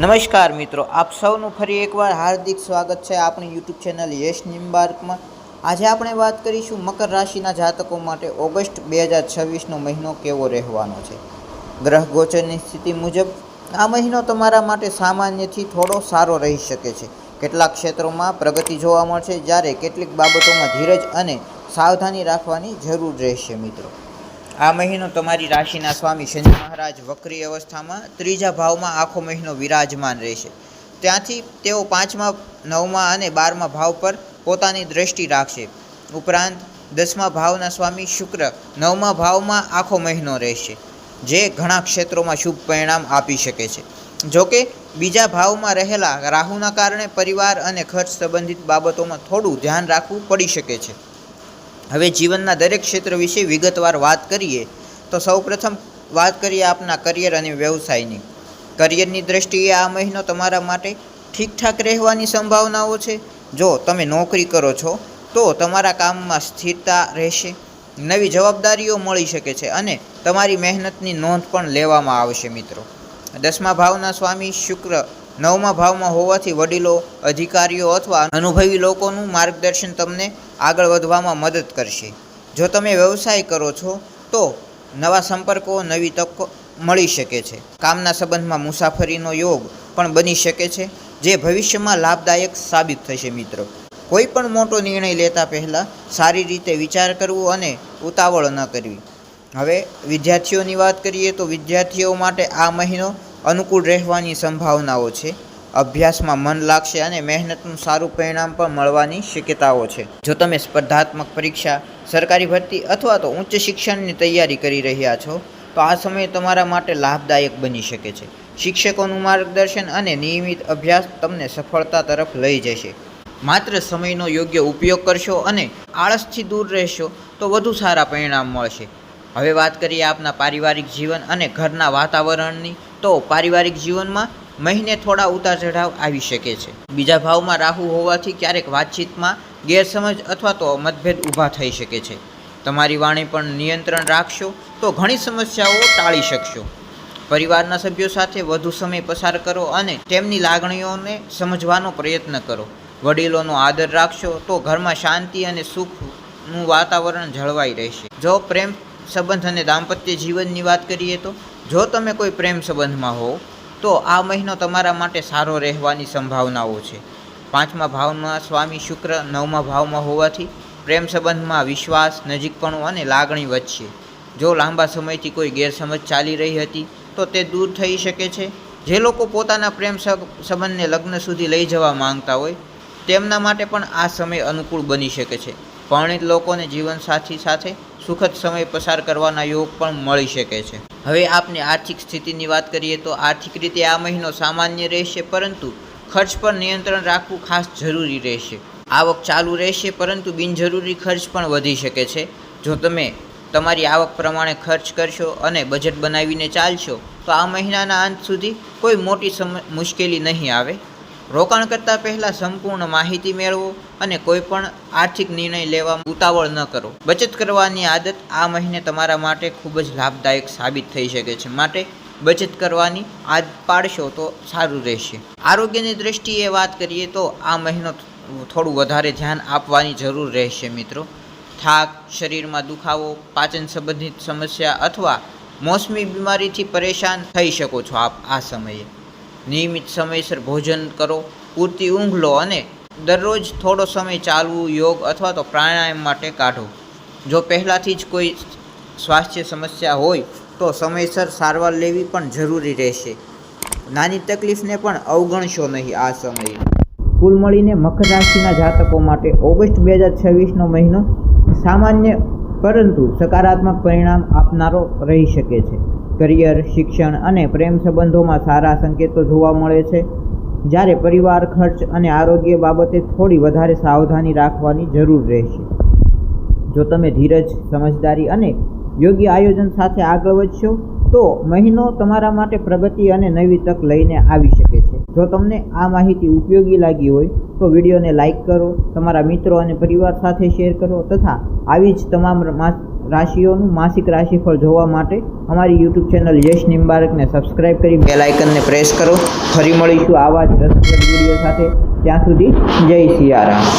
નમસ્કાર મિત્રો, આપ સૌનું ફરી એકવાર હાર્દિક સ્વાગત છે આપણી યુટ્યુબ ચેનલ યશ નિમ્બાર્કમાં। આજે આપણે વાત કરીશું મકર રાશિના જાતકો માટે ઓગસ્ટ 2026નો મહિનો કેવો રહેવાનો છે। ગ્રહ ગોચરની સ્થિતિ મુજબ આ મહિનો તમારા માટે સામાન્યથી થોડો સારો રહી શકે છે। કેટલાક ક્ષેત્રોમાં પ્રગતિ જોવા મળશે, જ્યારે કેટલીક બાબતોમાં ધીરજ અને સાવધાની રાખવાની જરૂર રહેશે મિત્રો। આ મહિનો તમારી રાશિના સ્વામી શનિ મહારાજ વક્રી અવસ્થામાં ત્રીજા ભાવમાં આખો મહિનો વિરાજમાન રહેશે। ત્યાંથી તેઓ 5મા, 9મા અને 12મા ભાવ પર પોતાની દ્રષ્ટિ રાખશે। ઉપરાંત 10મા ભાવના સ્વામી શુક્ર 9મા ભાવમાં આખો મહિનો રહેશે, જે ઘણા ક્ષેત્રોમાં શુભ પરિણામ આપી શકે છે। જોકે બીજા ભાવમાં રહેલા રાહુના કારણે પરિવાર અને ખર્ચ સંબંધિત બાબતોમાં થોડું ધ્યાન રાખવું પડી શકે છે। હવે જીવનના દરેક ક્ષેત્ર વિશે વિગતવાર વાત કરીએ તો સૌપ્રથમ વાત કરીએ આપના કરિયર અને વ્યવસાયની। કરિયરની દ્રષ્ટિએ આ મહિનો તમારા માટે ઠીકઠાક રહેવાની સંભાવનાઓ છે। જો તમે નોકરી કરો છો તો તમારા કામમાં સ્થિરતા રહેશે, નવી જવાબદારીઓ મળી શકે છે અને તમારી મહેનતની નોંધ પણ લેવામાં આવશે મિત્રો। 10મા ભાવના સ્વામી શુક્ર 9મા ભાવમાં હોવાથી વડીલો, અધિકારીઓ અથવા અનુભવી લોકોનું માર્ગદર્શન તમને આગળ વધવામાં મદદ કરશે। જો તમે વ્યવસાય કરો છો તો નવા સંપર્કો, નવી તકો મળી શકે છે। કામના સંબંધમાં મુસાફરીનો યોગ પણ બની શકે છે, જે ભવિષ્યમાં લાભદાયક સાબિત થશે મિત્રો। કોઈ પણ મોટો નિર્ણય લેતા પહેલાં સારી રીતે વિચાર કરવો અને ઉતાવળ ન કરવી। હવે વિદ્યાર્થીઓની વાત કરીએ તો વિદ્યાર્થીઓ માટે આ મહિનો અનુકૂળ રહેવાની સંભાવનાઓ છે। અભ્યાસમાં મન લાગશે અને મહેનતનું સારું પરિણામ પણ મળવાની શક્યતાઓ છે। જો તમે સ્પર્ધાત્મક પરીક્ષા, સરકારી ભરતી અથવા તો ઉચ્ચ શિક્ષણની તૈયારી કરી રહ્યા છો તો આ સમય તમારા માટે લાભદાયક બની શકે છે। શિક્ષકોનું માર્ગદર્શન અને નિયમિત અભ્યાસ તમને સફળતા તરફ લઈ જશે। માત્ર સમયનો યોગ્ય ઉપયોગ કરશો અને આળસથી દૂર રહેશો તો વધુ સારા પરિણામ મળશે। હવે વાત કરીએ આપના પારિવારિક જીવન અને ઘરના વાતાવરણની, તો પારિવારિક જીવનમાં મહિને થોડા ઉતાર ચઢાવ આવી શકે છે। બીજા ભાવમાં રાહુ હોવાથી ક્યારેક વાતચીતમાં ગેરસમજ અથવા તો મતભેદ ઊભા થઈ શકે છે। તમારી વાણી પર નિયંત્રણ રાખશો તો ઘણી સમસ્યાઓ ટાળી શકશો। પરિવારના સભ્યો સાથે વધુ સમય પસાર કરો અને તેમની લાગણીઓને સમજવાનો પ્રયત્ન કરો। વડીલોનો આદર રાખશો તો ઘરમાં શાંતિ અને સુખનું વાતાવરણ જળવાઈ રહેશે। જો પ્રેમ સંબંધ અને દાંપત્ય જીવનની વાત કરીએ તો જો તમે કોઈ પ્રેમ સંબંધમાં હો તો આ મહિનો તમારા માટે સારો રહેવાની સંભાવનાઓ છે। 5મા ભાવમાં સ્વામી શુક્ર 9મા ભાવમાં હોવાથી પ્રેમ સંબંધમાં વિશ્વાસ, નજીકપણું અને લાગણી વધશે। જો લાંબા સમયથી કોઈ ગેરસમજ ચાલી રહી હતી તો તે દૂર થઈ શકે છે। જે લોકો પોતાના પ્રેમ સંબંધને લગ્ન સુધી લઈ જવા માંગતા હોય તેમના માટે પણ આ સમય અનુકૂળ બની શકે છે। પરણિત લોકોને જીવનસાથી સાથે સુખદ સમય પસાર કરવાના યોગ પણ મળી શકે છે। હવે આપની આર્થિક સ્થિતિની વાત કરીએ તો આર્થિક રીતે આ મહિનો સામાન્ય રહેશે, પરંતુ ખર્ચ પર નિયંત્રણ રાખવું ખાસ જરૂરી રહેશે। આવક ચાલુ રહેશે પરંતુ બિનજરૂરી ખર્ચ પણ વધી શકે છે। જો તમે તમારી આવક પ્રમાણે ખર્ચ કરશો અને બજેટ બનાવીને ચાલશો તો આ મહિનાના અંત સુધી કોઈ મોટી મુશ્કેલી નહીં આવે। રોકાણ કરતાં પહેલાં સંપૂર્ણ માહિતી મેળવો અને કોઈ પણ આર્થિક નિર્ણય લેવામાં ઉતાવળ ન કરો। બચત કરવાની આદત આ મહિને તમારા માટે ખૂબ જ લાભદાયક સાબિત થઈ શકે છે, માટે બચત કરવાની આદત પાડશો તો સારું રહેશે। આરોગ્યની દ્રષ્ટિએ વાત કરીએ તો આ મહિનો થોડું વધારે ધ્યાન આપવાની જરૂર રહેશે મિત્રો। થાક, શરીરમાં દુખાવો, પાચન સંબંધિત સમસ્યા અથવા મોસમી બીમારીથી પરેશાન થઈ શકો છો આપ આ સમયે। નિયમિત સમયસર ભોજન કરો, પૂરતી ઊંઘ લો અને દરરોજ થોડો સમય ચાલવું, યોગ અથવા તો પ્રાણાયામ માટે કાઢો। જો પહેલાંથી જ કોઈ સ્વાસ્થ્ય સમસ્યા હોય તો સમયસર સારવાર લેવી પણ જરૂરી રહેશે। નાની તકલીફને પણ અવગણશો નહીં આ સમયે। કુલ મળીને મકર રાશિના જાતકો માટે ઓગસ્ટ 2026નો મહિનો સામાન્ય પરંતુ સકારાત્મક પરિણામ આપનારો રહી શકે છે। કરિયર, શિક્ષણ અને પ્રેમ સંબંધોમાં સારા સંકેતો જોવા મળે છે, જ્યારે પરિવાર, ખર્ચ અને આરોગ્ય બાબતે થોડી વધારે સાવધાની રાખવાની જરૂર રહેશે। જો તમે ધીરજ, સમજદારી અને યોગ્ય આયોજન સાથે આગળ વધશો તો મહિનો તમારા માટે પ્રગતિ અને નવી તક લઈને આવી શકે છે। જો તમને આ માહિતી ઉપયોગી લાગી હોય તો વિડીયોને લાઇક કરો, તમારા મિત્રો અને પરિવાર સાથે શેર કરો તથા આવી જ તમામ રાશિઓનું માસિક રાશિફળ જોવા માટે અમારી યુટ્યુબ ચેનલ યશ નિમ્બારકને સબસ્ક્રાઇબ કરી બેલ આઇકનને પ્રેસ કરો. ફરી મળીશું આવા જ રસપ્રદ વિડીયો સાથે. ત્યાં સુધી જય સિયારામ.